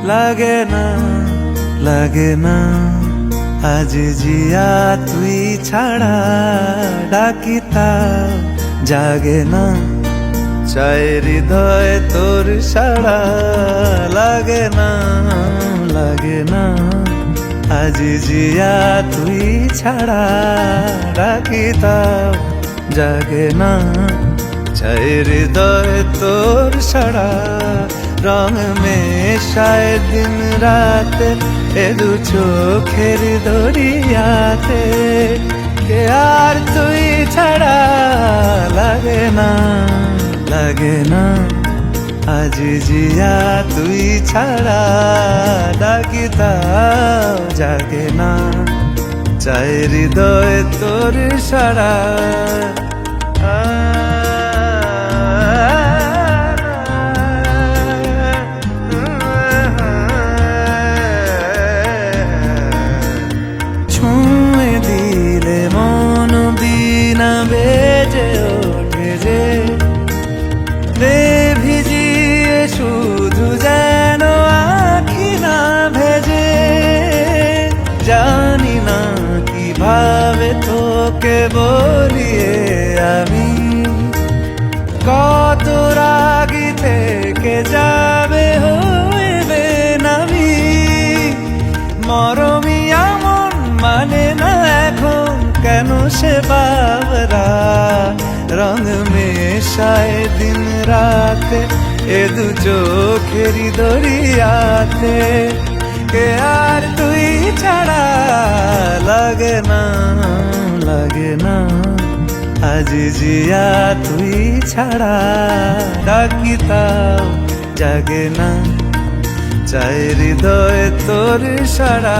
লাগে না লাগে না আজ জিয়া তুই ছাড়া ডাকিতা জাগে না চাই হৃদয় তোর সাড়া লাগে না লাগে না আজ জিয়া তুই ছাড়া ডাকিতা জাগে না চাই হৃদয় তোর সাড়া রং মেশায় দিন রাতে এ দু চোখের দরিয়াতে কে আর তুই ছাড়া লাগে না লাগে না আজ জিয়া তুই ছাড়া ডাকিতা জাগে না চাই হৃদয় তোর সাড়া ছুঁয়ে দিলে মন বিনা বেজে ওঠে যে রে ভিজিয়ে শুধু যেন আখি না ভেজে জানি না কিভাবে তোকে বলিয়ে আমি কত রাগি থেকে যাবে হইবে নামি মরমি আমন মানে না এখন কেন সে বাবরা রং মেশায় দিন রাতে এ দু চোখেরি দরিয়াতে কে আর তুই ছাড়া লাগে না লাগে না আজ জিয়া তুই ছাড়া ডাকিতাও জাগে না চাই হৃদয় তোর সাড়া